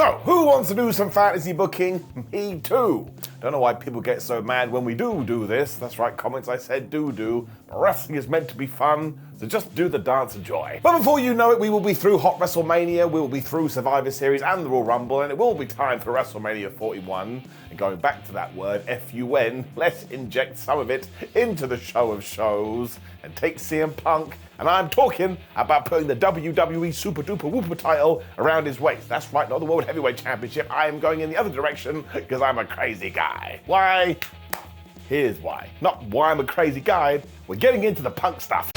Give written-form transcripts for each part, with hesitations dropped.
So, who wants to do some fantasy booking? Me too. Don't know why people get so mad when we do this. That's right, comments, I said do. But wrestling is meant to be fun, so just do the dance of joy. But before you know it, we will be through Hot WrestleMania, we will be through Survivor Series and the Royal Rumble, and it will be time for WrestleMania 41. And going back to that word, F-U-N, let's inject some of it into the show of shows and take CM Punk. And I'm talking about putting the WWE Super Duper Whooper title around his waist. That's right, not the World Heavyweight Championship. I am going in the other direction because I'm a crazy guy. Why? Here's why. Not why I'm a crazy guy. We're getting into the Punk stuff.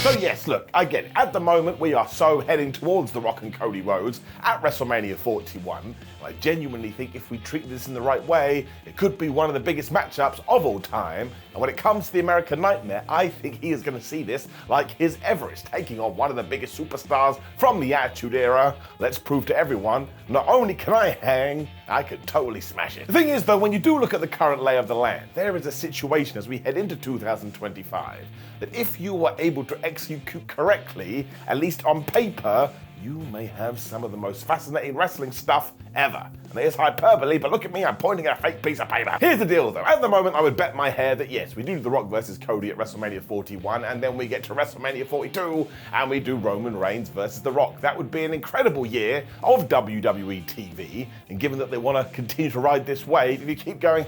So yes, look, I get it. At the moment, we are so heading towards The Rock and Cody Rhodes at WrestleMania 41. I genuinely think if we treat this in the right way, it could be one of the biggest matchups of all time. And when it comes to the American Nightmare, I think he is going to see this like his Everest, taking on one of the biggest superstars from the Attitude Era. Let's prove to everyone, not only can I hang, I could totally smash it. The thing is though, when you do look at the current lay of the land, there is a situation as we head into 2025 that if you were able to execute correctly, at least on paper, you may have some of the most fascinating wrestling stuff ever. And it is hyperbole, but look at me, I'm pointing at a fake piece of paper. Here's the deal though, at the moment I would bet my hair that yes, we do The Rock versus Cody at WrestleMania 41, and then we get to WrestleMania 42, and we do Roman Reigns versus The Rock. That would be an incredible year of WWE TV, and given that they want to continue to ride this wave, if you keep going,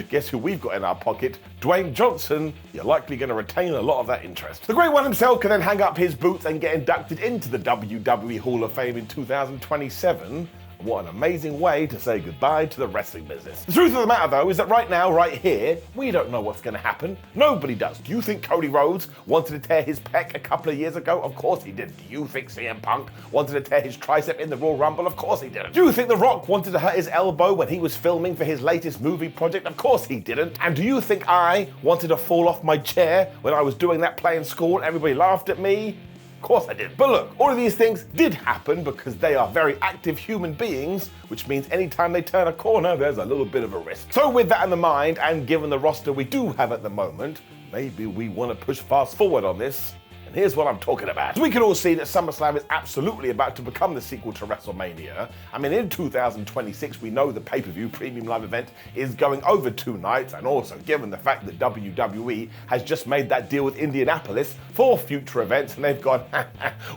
guess who we've got in our pocket? Dwayne Johnson. You're likely going to retain a lot of that interest. The Great One himself can then hang up his boots and get inducted into the WWE Hall of Fame in 2027. What an amazing way to say goodbye to the wrestling business. The truth of the matter though is that right now, right here, we don't know what's going to happen. Nobody does. Do you think Cody Rhodes wanted to tear his pec a couple of years ago? Of course he did. Do you think CM Punk wanted to tear his tricep in the Royal Rumble? Of course he didn't. Do you think The Rock wanted to hurt his elbow when he was filming for his latest movie project? Of course he didn't. And do you think I wanted to fall off my chair when I was doing that play in school and everybody laughed at me? Of course I did. But look, all of these things did happen because they are very active human beings, which means anytime they turn a corner, there's a little bit of a risk. So with that in the mind, and given the roster we do have at the moment, maybe we want to push fast forward on this. And here's what I'm talking about. We can all see that SummerSlam is absolutely about to become the sequel to WrestleMania. I mean, in 2026, we know the pay-per-view premium live event is going over 2 nights, and also given the fact that WWE has just made that deal with Indianapolis for future events, and they've gone,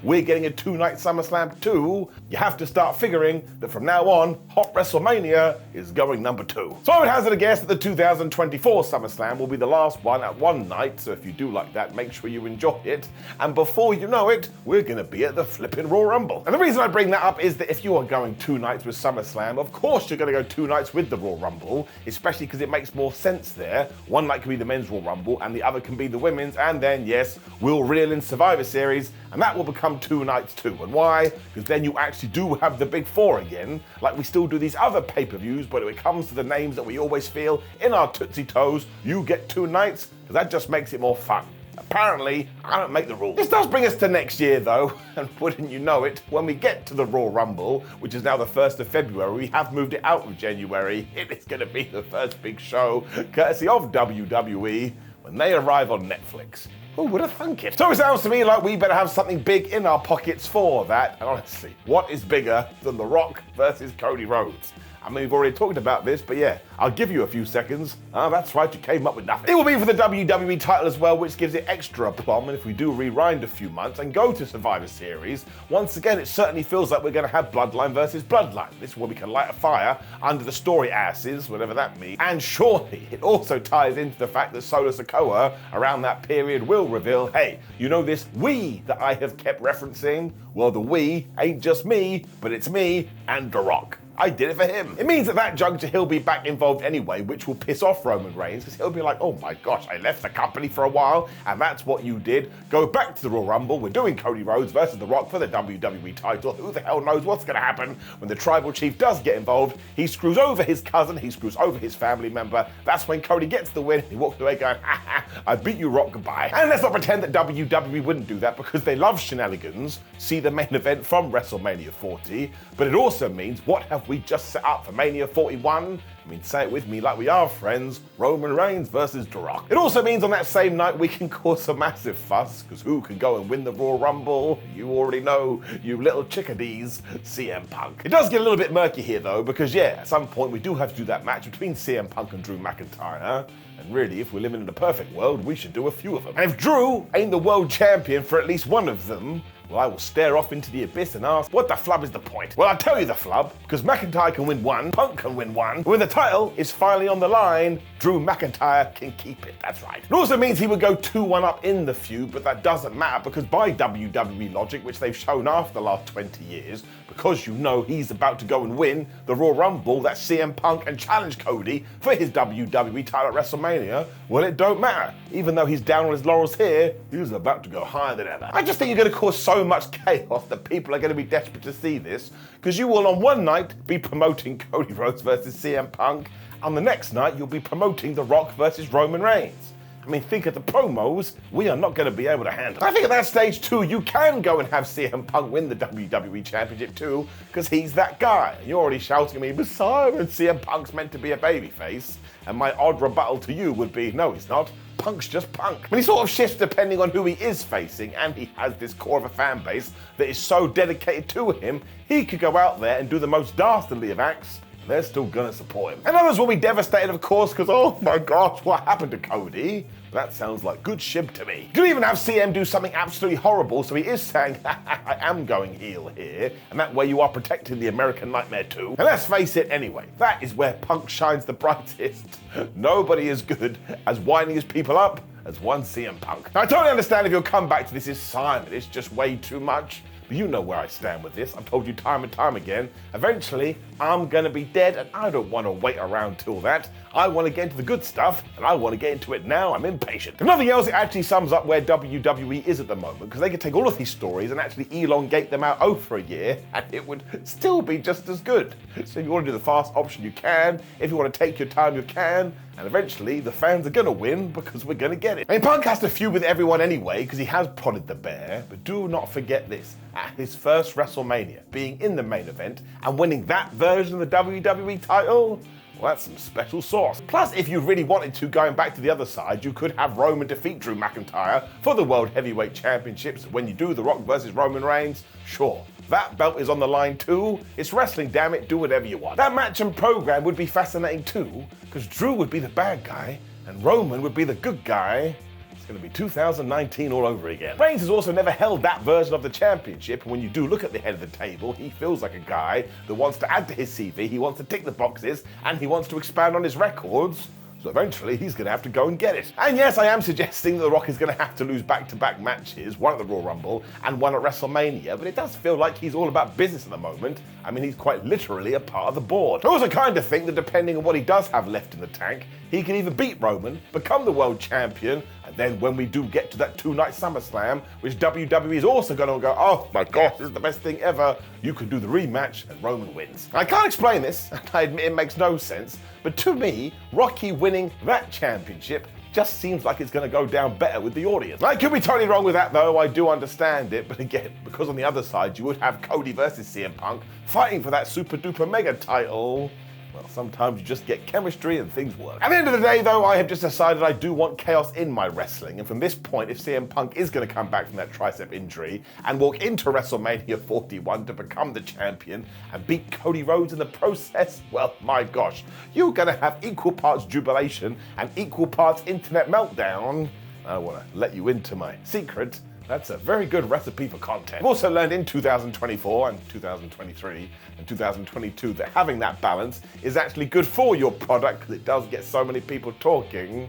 we're getting a 2-night SummerSlam too, you have to start figuring that from now on, Hot WrestleMania is going number 2. So I would hazard a guess that the 2024 SummerSlam will be the last one at 1 night, so if you do like that, make sure you enjoy it. And before you know it, we're going to be at the flipping Royal Rumble. And the reason I bring that up is that if you are going 2 nights with SummerSlam, of course you're going to go 2 nights with the Royal Rumble, especially because it makes more sense there. One night can be the men's Royal Rumble and the other can be the women's, and then yes, we'll reel in Survivor Series, and that will become 2 nights too. And why? Because then you actually do have the big 4 again, like we still do these other pay-per-views, but when it comes to the names that we always feel in our Tootsie Toes, you get 2 nights, because that just makes it more fun. Apparently, I don't make the rules. This does bring us to next year though, and wouldn't you know it, when we get to the Royal Rumble, which is now the 1st of February, we have moved it out of January. It is going to be the first big show, courtesy of WWE, when they arrive on Netflix. Who would have thunk it? So it sounds to me like we better have something big in our pockets for that, and honestly, what is bigger than The Rock versus Cody Rhodes? I mean, we've already talked about this, but yeah, I'll give you a few seconds. That's right, you came up with nothing. It will be for the WWE title as well, which gives it extra aplomb, and if we do rewind a few months and go to Survivor Series, once again, it certainly feels like we're going to have Bloodline versus Bloodline. This is where we can light a fire under the story asses, whatever that means. And surely, it also ties into the fact that Solo Sikoa, around that period, will reveal, hey, you know this we that I have kept referencing? Well, the we ain't just me, but it's me and The Rock. I did it for him. It means at that juncture he'll be back involved anyway, which will piss off Roman Reigns, because he'll be like, oh my gosh, I left the company for a while, and that's what you did. Go back to the Royal Rumble. We're doing Cody Rhodes versus The Rock for the WWE title. Who the hell knows what's going to happen when the Tribal Chief does get involved? He screws over his cousin, he screws over his family member. That's when Cody gets the win. He walks away going, ha ha, I beat you, Rock, goodbye. And let's not pretend that WWE wouldn't do that, because they love shenanigans. See the main event from WrestleMania 40, but it also means, what have we we just set up for Mania 41. I mean, say it with me like we are friends, Roman Reigns versus The Rock. It also means on that same night we can cause a massive fuss, because who can go and win the Royal Rumble? You already know, you little chickadees, CM Punk. It does get a little bit murky here though, because yeah, at some point we do have to do that match between CM Punk and Drew McIntyre. And really, if we're living in a perfect world, we should do a few of them. And if Drew ain't the world champion for at least one of them, well, I will stare off into the abyss and ask, what the flub is the point? Well, I'll tell you the flub, because McIntyre can win one, Punk can win one. When the title is finally on the line, Drew McIntyre can keep it, that's right. It also means he would go 2-1 up in the feud, but that doesn't matter, because by WWE logic, which they've shown after the last 20 years, because you know he's about to go and win the Royal Rumble, that's CM Punk, and challenge Cody for his WWE title at WrestleMania, well, it don't matter. Even though he's down on his laurels here, he's about to go higher than ever. I just think you're going to cause so much chaos that people are going to be desperate to see this, because you will on one night be promoting Cody Rhodes versus CM Punk, and the next night you'll be promoting The Rock versus Roman Reigns. I mean, think of the promos we are not going to be able to handle. I think at that stage too, you can go and have CM Punk win the WWE Championship too, because he's that guy. And you're already shouting at me, but Simon, CM Punk's meant to be a babyface. And my odd rebuttal to you would be, no, he's not. Punk's just Punk. But he sort of shifts depending on who he is facing, and he has this core of a fan base that is so dedicated to him, he could go out there and do the most dastardly of acts, and they're still gonna support him. And others will be devastated, of course, because, oh my gosh, what happened to Cody? That sounds like good shib to me. You could even have CM do something absolutely horrible, so he is saying, I am going heel here, and that way you are protecting the American Nightmare too. And let's face it anyway, that is where Punk shines the brightest. Nobody as good as winding his people up as one CM Punk. Now, I totally understand if you'll come back to this is Simon, it's just way too much. But you know where I stand with this. I've told you time and time again. Eventually, I'm gonna be dead, and I don't want to wait around till that. I want to get into the good stuff, and I want to get into it now. I'm impatient. If nothing else, it actually sums up where WWE is at the moment, because they could take all of these stories and actually elongate them out over a year, and it would still be just as good. So if you want to do the fast option, you can. If you want to take your time, you can. And eventually, the fans are going to win because we're going to get it. I mean, Punk has to feud with everyone anyway because he has prodded the bear, but do not forget this. At his first WrestleMania, being in the main event and winning that version of the WWE title, well, that's some special sauce. Plus, if you really wanted to, going back to the other side, you could have Roman defeat Drew McIntyre for the World Heavyweight Championships when you do The Rock versus Roman Reigns. Sure, that belt is on the line too. It's wrestling, damn it, do whatever you want. That match and program would be fascinating too, because Drew would be the bad guy and Roman would be the good guy. It's going to be 2019 all over again. Reigns has also never held that version of the championship, and when you do look at the head of the table, he feels like a guy that wants to add to his CV, he wants to tick the boxes, and he wants to expand on his records. So eventually, he's going to have to go and get it. And yes, I am suggesting that The Rock is going to have to lose back-to-back matches, one at the Royal Rumble and one at WrestleMania, but it does feel like he's all about business at the moment. I mean, he's quite literally a part of the board. I also kind of think that depending on what he does have left in the tank, he can either beat Roman, become the world champion, and then when we do get to that two-night SummerSlam, which WWE is also going to go, oh my gosh, this is the best thing ever, you can do the rematch and Roman wins. I can't explain this, and I admit it makes no sense, but to me, Rocky winning that championship just seems like it's going to go down better with the audience. I could be totally wrong with that though, I do understand it, but again, because on the other side you would have Cody versus CM Punk fighting for that super duper mega title, well, sometimes you just get chemistry and things work. At the end of the day though, I have just decided I do want chaos in my wrestling, and from this point, if CM Punk is going to come back from that tricep injury and walk into WrestleMania 41 to become the champion and beat Cody Rhodes in the process, well, my gosh, you're going to have equal parts jubilation and equal parts internet meltdown. I don't want to let you into my secret. That's a very good recipe for content. I've also learned in 2024 and 2023 and 2022 that having that balance is actually good for your product because it does get so many people talking,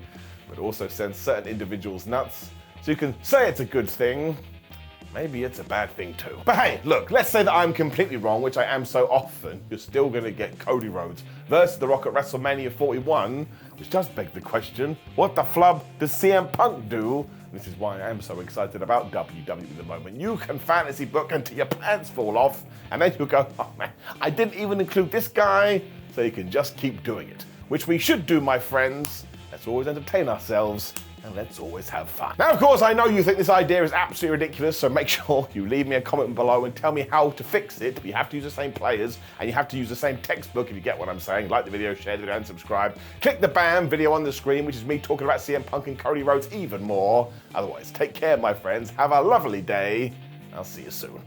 but also sends certain individuals nuts. So you can say it's a good thing, maybe it's a bad thing too. But hey, look, let's say that I'm completely wrong, which I am so often, you're still gonna get Cody Rhodes versus The Rock at WrestleMania 41, which does beg the question, what the flub does CM Punk do? This is why I am so excited about WWE at the moment. You can fantasy book until your pants fall off, and then you'll go, oh man, I didn't even include this guy, so you can just keep doing it. Which we should do, my friends. Let's always entertain ourselves and let's always have fun. Now, of course, I know you think this idea is absolutely ridiculous, so make sure you leave me a comment below and tell me how to fix it. You have to use the same players, and you have to use the same textbook, if you get what I'm saying. Like the video, share the video, and subscribe. Click the BAM video on the screen, which is me talking about CM Punk and Cody Rhodes even more. Otherwise, take care, my friends. Have a lovely day. I'll see you soon.